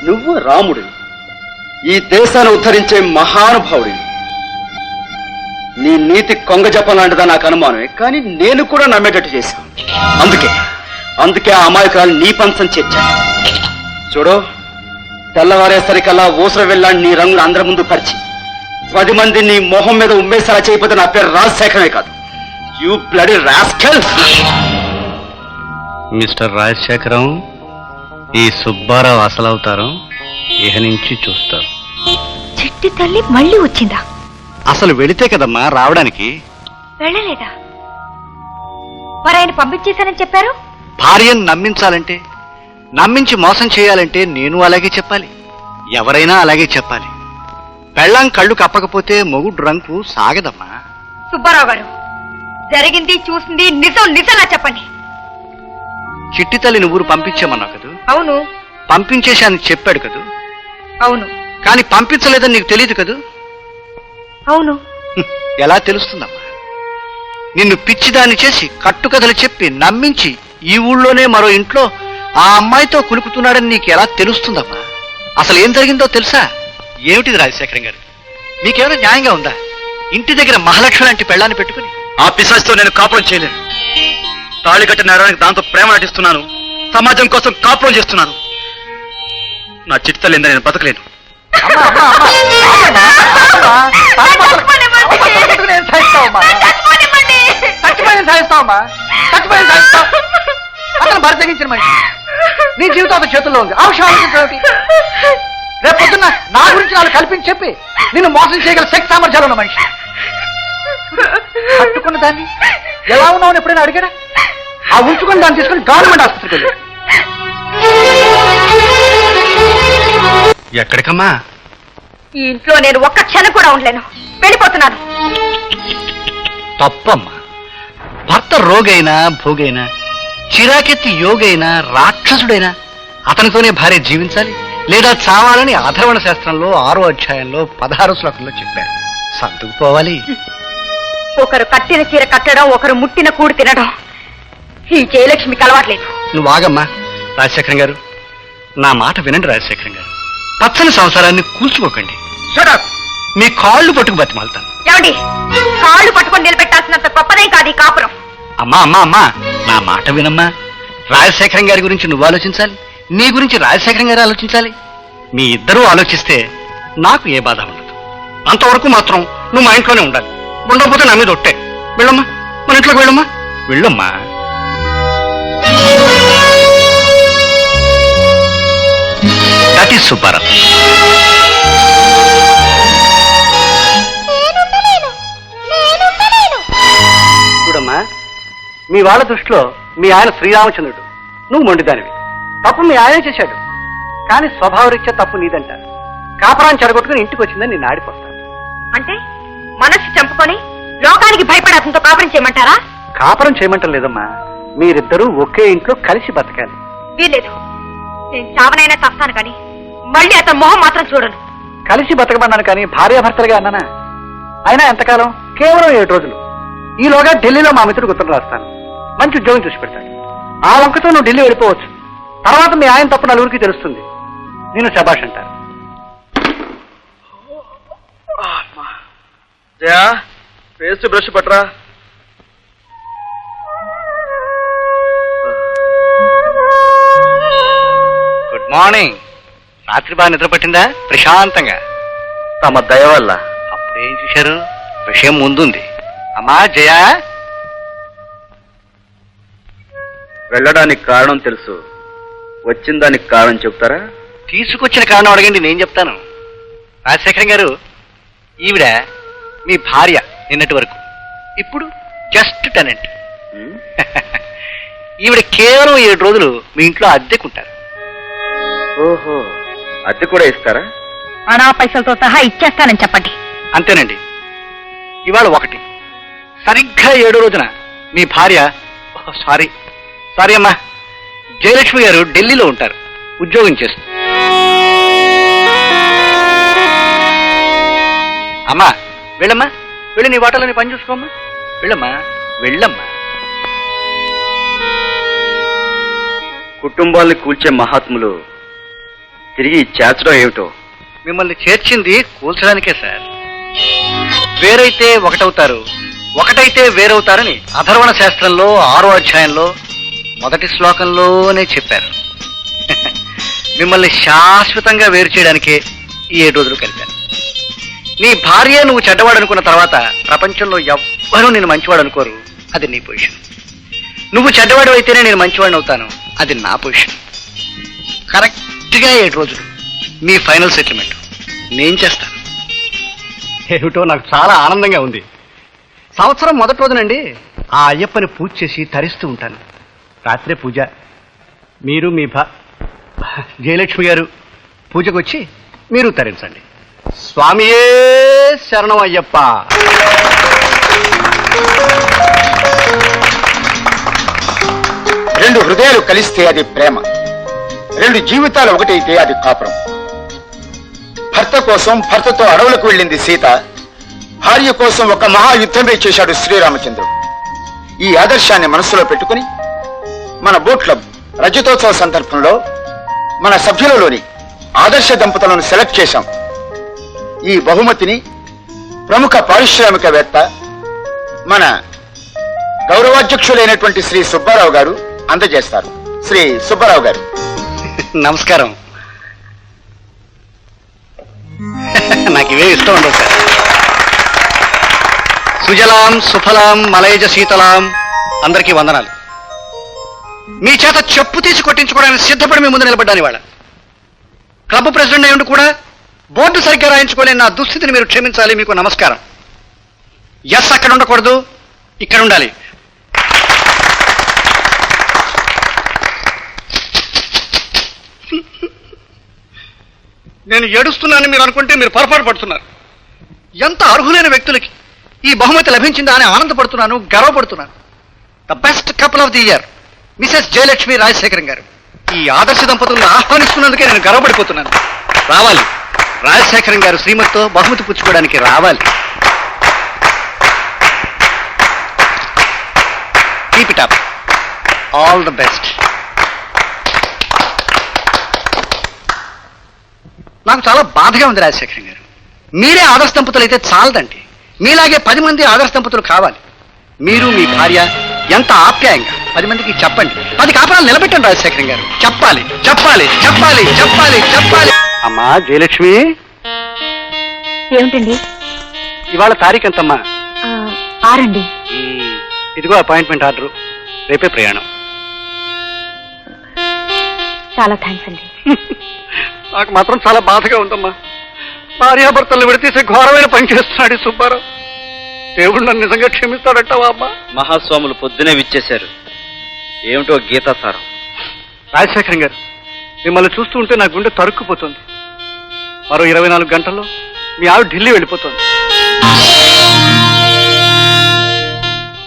నువ్వు రాముడు, ఈ దేశాన్ని ఉద్ధరించే మహానుభావుడివి. నీ నీతి కొంగ జపం లాంటిదా నాకు అనుమానమే, కానీ నేను కూడా నమ్మేటట్టు చేశాను. అందుకే ఆ అమాయకురాలు నీ పంచం చేర్చాను. చూడు, తెల్లవారేసరికల్లా ఊసర వెళ్ళాన్ని నీ రంగులు అందరి ముందు పరిచి 10 మంది నీ మొహం మీద ఉమ్మేసేలా చేయకపోతే నా పేరు రాజశేఖరమే కాదు. You bloody rascal. Mister Rajasekharam, ఈ సుబ్బారావు అసలవుతారం ఇహ నుంచి చూస్తారు. చిట్టి తల్లి మళ్ళీ వచ్చిందా? అసలు వెళితే కదమ్మా రావడానికి. వెళ్ళలేదా? మరి ఆయన పంపించేశానని చెప్పారు. భార్యను నమ్మించాలంటే, నమ్మించి మోసం చేయాలంటే నేను అలాగే చెప్పాలి, ఎవరైనా అలాగే చెప్పాలి. పెళ్ళాం కళ్ళు కప్పకపోతే మొగుడు రంకు సాగదమ్మా. సుబ్బారావు గారు, జరిగింది చూసింది నిజంలా చెప్పండి. చిట్టి తల్లిని ఊరు పంపించామన్నావు కదూ? అవును. పంపించేశానని చెప్పాడు కదూ? అవును. కానీ పంపించలేదని నీకు తెలియదు కదూ? అవును. ఎలా తెలుస్తుందమ్మా? నిన్ను పిచ్చిదాన్ని చేసి కట్టుకథలు చెప్పి నమ్మించి ఈ ఊళ్ళోనే మరో ఇంట్లో ఆ అమ్మాయితో కులుకుతున్నాడని నీకు ఎలా తెలుస్తుందమ్మా? అసలు ఏం జరిగిందో తెలుసా? ఏమిటిది రాజశేఖరం గారు, మీకేమైనా న్యాయంగా ఉందా? ఇంటి దగ్గర మహాలక్ష్మి లాంటి పెళ్ళాన్ని పెట్టుకుని ఆ పిశాచితో నేను కాపురం చేయలేను. తాళి కట్టిన నేరానికి దాంతో ప్రేమ నటిస్తున్నాను, సమాజం కోసం కాపురం చేస్తున్నాను. నా చిట్టలేందా నేను బతకలేను. అతను భర్త తగ్గించిన మనిషి, నీ జీవితం అతని చేతుల్లో ఉంది. రేపు పొద్దున్న నా గురించి వాళ్ళు కల్పించి చెప్పి నిన్ను మోసం చేయగల శక్తి సామర్థ్యాలు ఉన్న మనిషి. కట్టుకున్న దాన్ని ఎలా ఉన్నావు ఎప్పుడైనా అడిగాడా? ఆ ఉంచుకుని దాన్ని తీసుకుని గవర్నమెంట్ ఆసుపత్రికి వెళ్ళి. ఎక్కడికమ్మా? ఈ ఇంట్లో నేను ఒక్క క్షణం కూడా ఉండలేను. వెళ్ళిపోతున్నాను. తప్పమ్మా. భర్త రోగైనా భోగైనా, చిరాకెత్తి యోగైనా రాక్షసుడైనా అతనితోనే భార్య జీవించాలి లేదా చావాలని అధర్వణ శాస్త్రంలో 6వ అధ్యాయంలో 16వ శ్లోకంలో చెప్పారు. సర్దుకుపోవాలి. ఒకరు కట్టిన చీర కట్టడం, ఒకరు ముట్టిన కూడు తినడం ఈ జయలక్ష్మికి అలవాట్లేదు. నువ్వు ఆగమ్మా. రాజశేఖరం గారు, నా మాట వినండి. రాజశేఖరం గారు, పచ్చని సంసారాన్ని కూల్చుకోకండి. మీ కాళ్ళు పట్టుకు బతిమాలుతాను. ఏమండి, కాళ్ళు పట్టుకొని నిలబెట్టాల్సినంత గొప్పదేం కాదు ఈ కాపురం. అమ్మా అమ్మా అమ్మా, నా మాట వినమ్మా. రాజశేఖరం గారి గురించి నువ్వు ఆలోచించాలి, నీ గురించి రాజశేఖరం గారు ఆలోచించాలి. మీ ఇద్దరూ ఆలోచిస్తే నాకు ఏ బాధ ఉండదు. అంతవరకు మాత్రం నువ్వు మా ఇంట్లోనే ఉండాలి. ఉండకపోతే నా మీద ఒట్టే. వెళ్ళమ్మా, మన ఇంట్లోకి వెళ్ళమ్మా. వెళ్ళమ్మా. That is Subbarao. చూడమ్మా, మీ వాళ్ళ దృష్టిలో మీ ఆయన శ్రీరామచంద్రుడు, నువ్వు మొండిదానివి. తప్పు మీ ఆయనే చేశాడు, కానీ స్వభావరీత్యా తప్పు నీదంటారు. కాపురాన్ని చెడగొట్టుకుని ఇంటికి వచ్చిందని నేను ఆడిపోతాను. అంటే మనస్సు చంపుకొని లోకానికి భయపడి అతనితో కాపురం చేయమంటారా? కాపురం చేయమంటం లేదమ్మా, మీరిద్దరూ ఒకే ఇంట్లో కలిసి బతకాలి. వీలేదు. నేను చావనైనా చస్తాను కానీ మళ్ళీ అతని మొహం మాత్రం చూడను. కలిసి బతకమన్నాను కానీ భార్యాభర్తలుగా అన్నానా? అయినా ఎంతకాలం? కేవలం 7 రోజులు. ఈలోగా ఢిల్లీలో మా మిత్రుడికి ఉత్తరం రాస్తాను. మంచి ఉద్యోగం చూసి పెడతాడు. ఆ వంకతో నువ్వు ఢిల్లీ వెళ్ళిపోవచ్చు. తర్వాత మీ ఆయన తప్పు నలుగురికి తెలుస్తుంది. నేను శబాష్ అంటారు. పేస్ట్ బ్రష్ పట్టరా. Good morning. రాత్రి బాగా నిద్ర పట్టిందా? ప్రశాంతంగా. తమ దయ వల్ల. అప్పుడేం చూశారు? విషయం ముందుంది. అమ్మా జయ, వెళ్ళడానికి కారణం తెలుసు, వచ్చిన దానికి కారణం చెప్తారా? తీసుకొచ్చిన కారణం అడగండి, నేను చెప్తాను. రాజశేఖరం గారు, ఈవిడ మీ భార్య నిన్నటి వరకు, ఇప్పుడు జస్ట్ టెనెంట్. ఈవిడ కేవలం 7 రోజులు మీ ఇంట్లో అద్దెకుంటారు. ఓహో, అద్దె కూడా ఇస్తారా? అనా పైసలతో సహా ఇచ్చేస్తానని చెప్పండి. అంతేనండి. ఇవాళ 1, సరిగ్గా 7 రోజున మీ భార్య, సారీ సారీ అమ్మా, జయలక్ష్మి గారు ఢిల్లీలో ఉంటారు, ఉద్యోగం చేస్తారు. అమ్మా వెళ్ళమ్మా, వెళ్ళి నీ వాటలని పని చూసుకోమ్మా. వెళ్ళమ్మా వెళ్ళమ్మా. కుటుంబాల్ని కూల్చే మహాత్ములు తిరిగి చేర్చడం ఏమిటో. మిమ్మల్ని చేర్చింది కూల్చడానికే సార్. వేరైతే ఒకటవుతారు, ఒకటైతే వేరవుతారని అథర్వణ శాస్త్రంలో 6వ అధ్యాయంలో మొదటి శ్లోకంలోనే చెప్పారు. మిమ్మల్ని శాశ్వతంగా వేరు చేయడానికే ఈ 7 రోజులు కలిపాను. నీ భార్య నువ్వు చెడ్డవాడు అనుకున్న తర్వాత ప్రపంచంలో ఎవ్వరూ నేను మంచివాడు అనుకోరు, అది నీ పొజిషన్. నువ్వు చెడ్డవాడు అయితేనే నేను మంచివాడిని అవుతాను, అది నా పొజిషన్. కరెక్ట్గా 7 రోజులు మీ ఫైనల్ సెటిల్మెంట్ నేను చేస్తాను. ఏమిటో నాకు చాలా ఆనందంగా ఉంది. సంవత్సరం మొదటి రోజునండి ఆ అయ్యప్పని పూజ చేసి తరిస్తూ ఉంటాను. రాత్రే పూజ. మీరు మీ జయలక్ష్మి గారు పూజకు వచ్చి మీరు తరించండి. స్వామియే శరణం అయ్యప్ప. రెండు హృదయాలు కలిస్తే అది ప్రేమ, రెండు జీవితాలు ఒకటైతే అది కాపురం. భర్త కోసం భర్తతో అడవులకు వెళ్ళింది సీత, భార్య కోసం ఒక మహాయుద్ధమే చేశాడు శ్రీరామచంద్రుడు. ఈ ఆదర్శాన్ని మనసులో పెట్టుకుని మన బోట్ క్లబ్ రజతోత్సవ సందర్భంలో మన సభ్యులలోని ఆదర్శ దంపతులను సెలెక్ట్ చేశాం. ఈ బహుమతిని ప్రముఖ పారిశ్రామికవేత్త మన గౌరవాధ్యక్షులైనటువంటి శ్రీ సుబ్బారావు గారు అందజేస్తారు. శ్రీ సుబ్బారావు గారు. నమస్కారం. నాకు ఇవే ఇష్టం ఉండదు సార్. సుజలాం సుఫలాం మలయజ శీతలాం. అందరికీ వందనాలు. మీ చేత చెప్పు తీసి కొట్టించుకోవడానికి సిద్ధపడి మీ ముందు నిలబడ్డాను ఇవాళ. క్లబ్ ప్రెసిడెంట్ అయ్యుండి కూడా బోర్డు సరిగ్గా రాయించుకోలేని నా దుస్థితిని మీరు క్షమించాలి. మీకు నమస్కారం. ఎస్ అక్కడ ఉండకూడదు, ఇక్కడ ఉండాలి. నేను ఏడుస్తున్నానని మీరు అనుకుంటే మీరు పొరపాటు పడుతున్నారు. ఎంత అర్హులైన వ్యక్తులకి ఈ బహుమతి లభించిందా అని ఆనందపడుతున్నాను, గర్వపడుతున్నాను. The best couple of the year missus Jayalakshmi Rajasekharam గారు. ఈ ఆదర్శ దంపతులను ఆహ్వానిస్తున్నందుకే నేను గర్వపడిపోతున్నాను. రావాలి, రాజశేఖరం గారు శ్రీమతితో బహుమతి పుచ్చుకోవడానికి రావాలి. Keep it up. All the best. నాకు చాలా బాధగా ఉంది రాజశేఖరం గారు. మీరే ఆదర్శ దంపతులు అయితే చాలదండి, మీలాగే 10 మంది ఆదర్శ దంపతులు కావాలి. మీరు మీ భార్య ఎంత ఆప్యాయంగా 10 మందికి చెప్పండి. 10 కాపురాలు నిలబెట్టండి రాజశేఖరం గారు. చెప్పాలి చెప్పాలి చెప్పాలి చెప్పాలి చెప్పాలి. అమ్మా జయలక్ష్మి, ఏమిటండి? ఇవాళ తారీఖు ఎంతమ్మా? 6 అండి. ఇదిగో అపాయింట్మెంట్ ఆర్డర్. రేపే ప్రయాణం. చాలా థ్యాంక్స్ అండి. నాకు మాత్రం చాలా బాధగా ఉందమ్మా. భార్యాభర్తలను విడతీసే ఘోరమైన పని చేస్తున్నాడు ఈ సుబ్బారావు. దేవుడు నన్ను నిజంగా క్షమిస్తాడంటావా అమ్మా? మహాస్వాములు పొద్దునే విచ్చేశారు. ఏమిటో గీతాసారం. రాజశేఖరం గారు, మిమ్మల్ని చూస్తూ ఉంటే నా గుండె తరుక్కుపోతుంది. మరో 24 గంటల్లో మీ ఆవిడ ఢిల్లీ వెళ్ళిపోతుంది.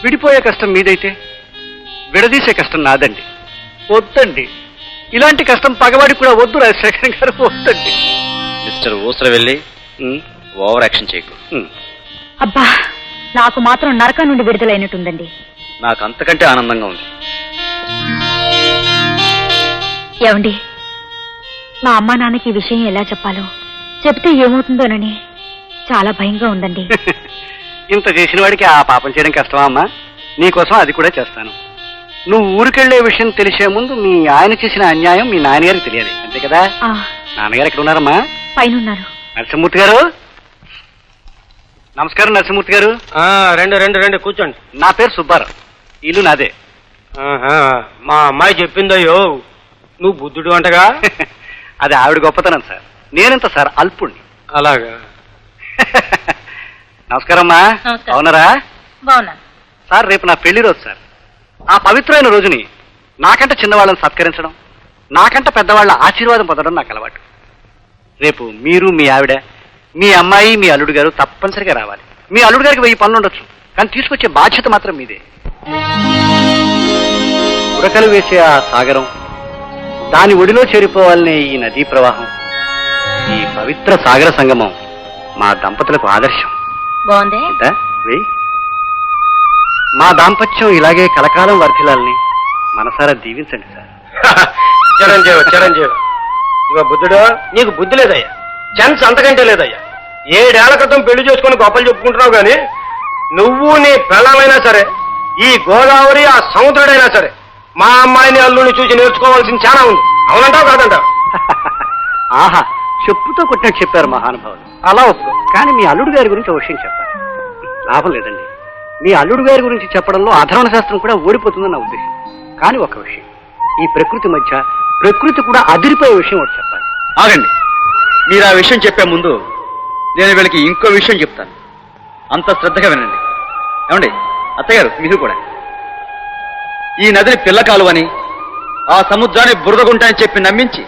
విడిపోయే కష్టం మీదైతే విడదీసే కష్టం నాదండి. వద్దండి, ఇలాంటి కష్టం పగవాడి కూడా వద్దు రాజశేఖరం గారు, వద్దండి. మిస్టర్ ఊసర వెళ్ళి ఓవర్ యాక్షన్ చేయకు. అబ్బా, నాకు మాత్రం నరకం నుండి విడుదలైనట్టుందండి. నాకు అంతకంటే ఆనందంగా ఉంది. ఏమండి, మా అమ్మా నాన్నకి ఈ విషయం ఎలా చెప్పాలో, చెప్తే ఏమవుతుందోనని చాలా భయంగా ఉందండి. ఇంత చేసిన వాడికి ఆ పాపం చేయడం కష్టమా అమ్మా? నీకోసం అది కూడా చేస్తాను. నువ్వు ఊరికెళ్లే విషయం తెలిసే ముందు మీ ఆయన చేసిన అన్యాయం మీ నాన్నగారికి తెలియాలి, అంతే కదా? నాన్నగారు ఎక్కడ ఉన్నారమ్మా? పైన ఉన్నారు. నరసింహమూర్తి గారు. నమస్కారం నరసింహమూర్తి గారు. రెండు కూర్చోండి. నా పేరు సుబ్బారావు, ఇల్లు నాదే. మా అమ్మాయి చెప్పిందయ్యో నువ్వు బుద్ధుడు అంటగా. అది ఆవిడ గొప్పతనం సార్, నేనంత సార్ అల్పుణ్ణి. అలాగా. నమస్కారం అమ్మా. అవునరా? బాగున్నా సార్, రేపు నా పెళ్లి రోజు సార్. ఆ పవిత్రమైన రోజుని నాకంటే చిన్నవాళ్ళని సత్కరించడం, నాకంటే పెద్దవాళ్ళ ఆశీర్వాదం పొందడం నాకు అలవాటు. రేపు మీరు, మీ ఆవిడ, మీ అమ్మాయి, మీ అల్లుడు గారు తప్పనిసరిగా రావాలి. మీ అల్లుడు గారికి 1000 పనులు ఉండొచ్చు, కానీ తీసుకొచ్చే బాధ్యత మాత్రం మీదే. ఉరకలు వేసే ఆ సాగరం, దాని ఒడిలో చేరిపోవాలనే ఈ నదీ ప్రవాహం, ఈ పవిత్ర సాగర సంగమం మా దంపతులకు ఆదర్శం. బాగుంది. ఎంత? వెయ్. మా దాంపత్యం ఇలాగే కలకాలం వర్ధిల్లాలని మనసారా దీవించండి సార్. చిరంజీవి ఇదిగో బుద్ధుడు, నీకు బుద్ధి లేదయ్యా, ఛాన్స్ అంతకంటే లేదయ్యా. 7 ఏళ్ల క్రితం పెళ్లి చేసుకుని గొప్పలు చెప్పుకుంటున్నావు గాని నువ్వు నీ పిల్లలైనా సరే, ఈ గోదావరి ఆ సముద్రుడైనా సరే మా అమ్మాయిని అల్లుని చూసి నేర్చుకోవాల్సింది చాలా ఉంది. అవునంటావు కాదంటావు? ఆహా, చెప్పుతో కొట్టినట్టు చెప్పారు మహానుభావులు. అలా ఒప్పుకో. కానీ మీ అల్లుడు గారి గురించి ఒక విషయం చెప్పాలి. లాభం లేదండి, మీ అల్లుడు గారి గురించి చెప్పడంలో అధర్వణ శాస్త్రం కూడా ఓడిపోతుందని నా ఉద్దేశం. కానీ ఒక విషయం, ఈ ప్రకృతి మధ్య ప్రకృతి కూడా అదిరిపోయే విషయం ఒకటి చెప్పాలి. ఆగండి, మీరు ఆ విషయం చెప్పే ముందు నేను వీళ్ళకి ఇంకో విషయం చెప్తాను. అంత శ్రద్ధగా వినండి. ఏమండి అత్తగారు, మీరు కూడా ఈ నదిని పిల్ల కాలువని, ఆ సముద్రాన్ని బురదగుంట అని చెప్పి నమ్మించి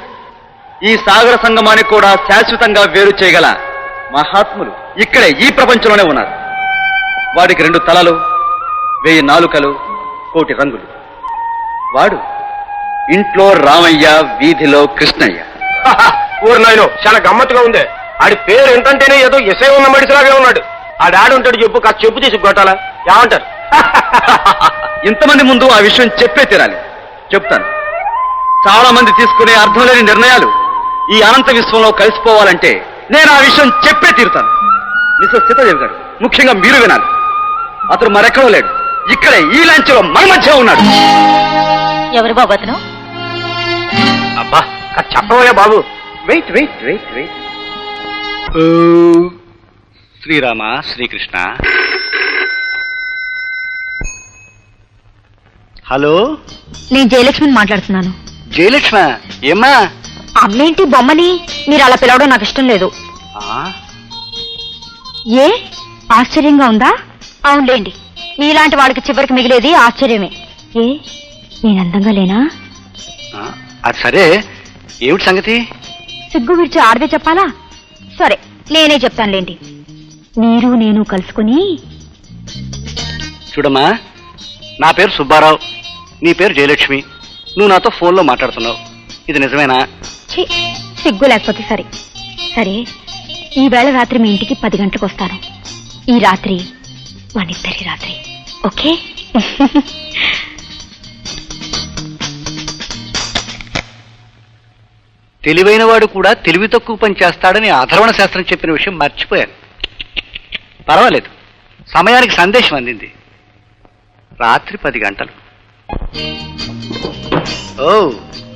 ఈ సాగర సంగమాన్ని కూడా శాశ్వతంగా వేరు చేయగల మహాత్ములు ఇక్కడే ఈ ప్రపంచంలోనే ఉన్నారు. వాడికి 2 తలలు, 1000 నాలుకలు, 1,000 రంగులు. వాడు ఇంట్లో రామయ్య, వీధిలో కృష్ణయ్య. ఊరు నాయను, చాలా గమ్మత్తుగా ఉంది. ఆడి పేరు ఏంటంటేనే ఏదో ఎసే ఉన్న మడిసిలాగే ఉన్నాడు. ఆడి ఆడుంటాడు, చెప్పు కాస్త చెప్పు తీసి కొట్టాలా ఏమంటారు? ఇంతమంది ముందు ఆ విషయం చెప్పే తీరాలి. చెప్తాను. చాలా మంది తీసుకునే అర్థం లేని నిర్ణయాలు ఈ అనంత విశ్వంలో కలిసిపోవాలంటే నేను ఆ విషయం చెప్పే తీరుతాను. మిస్టర్ సీతాదేవి గారు, ముఖ్యంగా మీరు వినాలి. అతను మరెక్కడో లేడు, ఇక్కడే ఈ లాంచ్లో మన మధ్య ఉన్నాడు. ఎవరు బాబు అతను? అబ్బా కాస్త చెప్పవయ్యా బాబు. Wait wait wait wait. Srirama Srikrishna. Hello, నేను జయలక్ష్మిని మాట్లాడుతున్నాను. జయలక్ష్మ, ఏమ్మా? అమ్మేంటి బొమ్మని మీరు అలా పిలవడం నాకు ఇష్టం లేదు. ఏ ఆశ్చర్యంగా ఉందా? అవునులేండి, మీలాంటి వాళ్ళకి చివరికి మిగిలేది ఆశ్చర్యమే. ఏ నేను అందంగా లేనా? అది సరే, ఏమిటి సంగతి? సిగ్గు విడిచి ఆడదే చెప్పాలా? సరే నేనే చెప్తానులేండి. మీరు నేను కలుసుకుని. చూడమ్మా, నా పేరు సుబ్బారావు, నీ పేరు జయలక్ష్మి. నువ్వు నాతో ఫోన్లో మాట్లాడుతున్నావు, ఇది నిజమేనా? ఛీ, సిగ్గు లేకపోతే సరే. సరే, ఈ వేళ రాత్రి మీ ఇంటికి 10 గంటలకు వస్తాను. ఈ రాత్రి మనిద్దరి రాత్రి, ఓకే? తెలివైన వాడు కూడా తెలివి తక్కువ పని చేస్తాడని అధర్వణ శాస్త్రం చెప్పిన విషయం మర్చిపోయాను. పర్వాలేదు, సమయానికి సందేశం అందింది. రాత్రి 10 గంటలు. ఓ,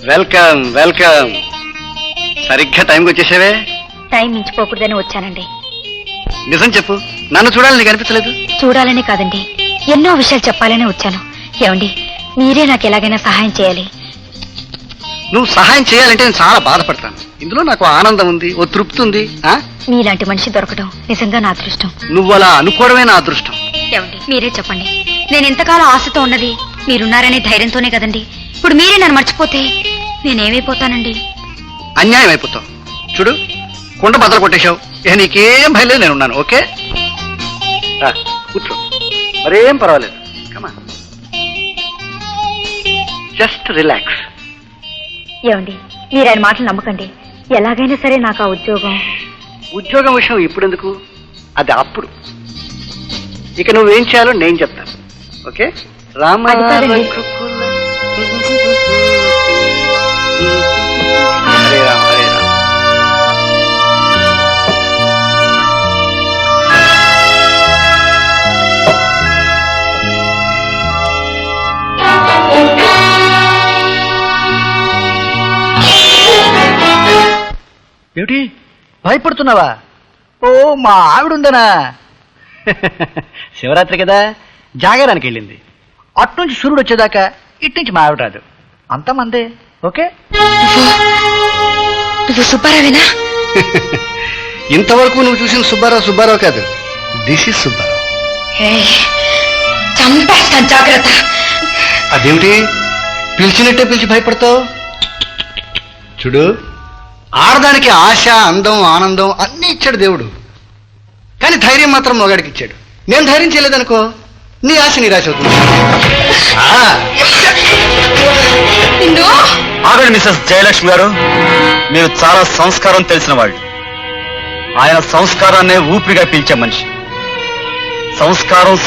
వెల్కమ్ వెల్కమ్. సరిగ్గా టైంకి వచ్చేసావే. టైం మించిపోకూడదని వచ్చానండి. నిజం చెప్పు, నన్ను చూడాలని నీకు అనిపించలేదు? చూడాలని కాదండి, ఎన్నో విషయాలు చెప్పాలని వచ్చాను. ఏమండి, మీరే నాకు ఎలాగైనా సహాయం చేయాలి. నువ్వు సహాయం చేయాలంటే నేను చాలా బాధపడతాను. ఇందులో నాకు ఆనందం ఉంది, ఓ తృప్తి ఉంది. మీలాంటి మనిషి దొరకడం నిజంగా నా అదృష్టం. నువ్వు అలా అనుకోవడమే నా అదృష్టం. ఏమండి, మీరే చెప్పండి. నేను ఎంతకాలం ఆశతో ఉన్నది మీరున్నారనే ధైర్యంతోనే కదండి. ఇప్పుడు మీరే నన్ను మర్చిపోతే నేనేమైపోతానండి? అన్యాయం అయిపోతావు. చూడు, కుండ బద్దలు కొట్టేశావు. నీకేం భయం లేదు, నేనున్నాను. ఓకే, కూర్చో. మరేం పర్వాలేదు. కమా, జస్ట్ రిలాక్స్. ఏమండి, మీరు ఆయన మాటలు నమ్మకండి. ఎలాగైనా సరే నాకు ఆ ఉద్యోగం విషయం ఇప్పుడెందుకు, అది అప్పుడు. ఇక నువ్వేం చేయాలో నేను చెప్తాను. ఓకే? రామ అది కాదండి. హరే రామ హరే రామ. ఏమిటి భయపడుతున్నావా? ఓ, మా ఆవిడుందనా? శివరాత్రి కదా, జాగారానికి వెళ్ళింది. అట్నుంచి సూర్యుడు వచ్చేదాకా ఇట్నుంచి మా ఆవిడ రాదు. అంతమందే. ఓకే? సుబ్బారావేనా? ఇంతవరకు నువ్వు చూసిన సుబ్బారావు సుబ్బారావు కాదు, దిస్ ఇస్ సుబ్బారావు. చంపేస్తాను, జాగ్రత్త. అదేమిటి పిలిచినట్టే పిలిచి భయపడతావు? చూడు, ఆడదానికి ఆశ, అందం, ఆనందం అన్నీ ఇచ్చాడు దేవుడు. కానీ ధైర్యం మాత్రం మొగాడికి ఇచ్చాడు. నేను ధైర్యం చేయలేదనుకో, నీ ఆశ నిరాశ అవుతుంది. ఆగండి మిసెస్ జయలక్ష్మి గారు, మీరు చాలా సంస్కారం తెలిసిన వాళ్ళు. ఆయన సంస్కారాన్నే ఊపిరిగా పీల్చే మనిషి.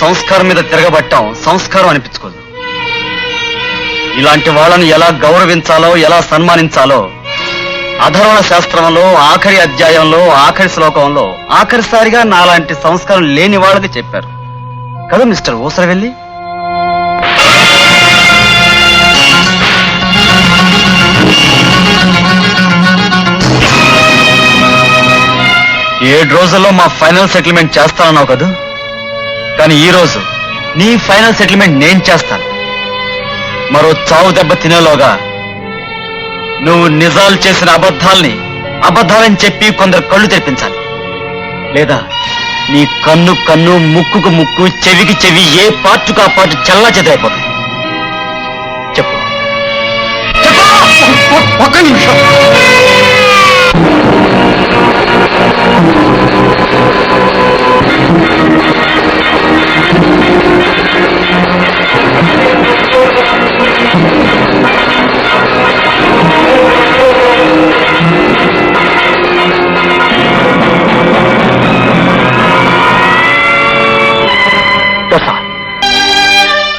సంస్కారం మీద తిరగబట్టం సంస్కారం అనిపించుకోదు. ఇలాంటి వాళ్ళని ఎలా గౌరవించాలో, ఎలా సన్మానించాలో అధర్వణ శాస్త్రంలో ఆఖరి అధ్యాయంలో ఆఖరి శ్లోకంలో ఆఖరిసారిగా నాలాంటి సంస్కారం లేని వాళ్ళకి చెప్పారు కదా మిస్టర్ ఊసరవెల్లి. ఏడు రోజుల్లో మా ఫైనల్ సెటిల్మెంట్ చేస్తానన్నావు కదా, కానీ ఈ రోజు నీ ఫైనల్ సెటిల్మెంట్ నేను చేస్తాను. మరో చావు దెబ్బ తినేలోగా నువ్వు నిజాలు చేసిన అబద్ధాలని చెప్పి కొందరు కళ్ళు తెరిపించాలి. లేదా నీ కన్ను ముక్కుకు ముక్కు చెవికి చెవి ఏ పార్టుకు ఆ పాటు చల్లా చెదరైపోతుంది. చెప్పు. ఒక్క నిమిషం.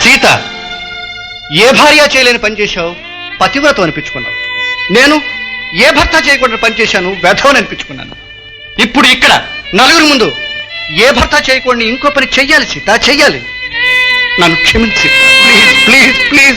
సీత, ఏ భార్య చేయలేని పని చేశావు? పతివ్రత అనిపించుకున్నావు. నేను ఏ భర్త చేయకుండా పని చేశాను? వ్యధవని అనిపించుకున్నాను. ఇప్పుడు ఇక్కడ నలుగురి ముందు ఏ భర్త చేయకుండా ఇంకో పని చెయ్యాలి సీత, చెయ్యాలి. నన్ను క్షమించి ప్లీజ్ ప్లీజ్ ప్లీజ్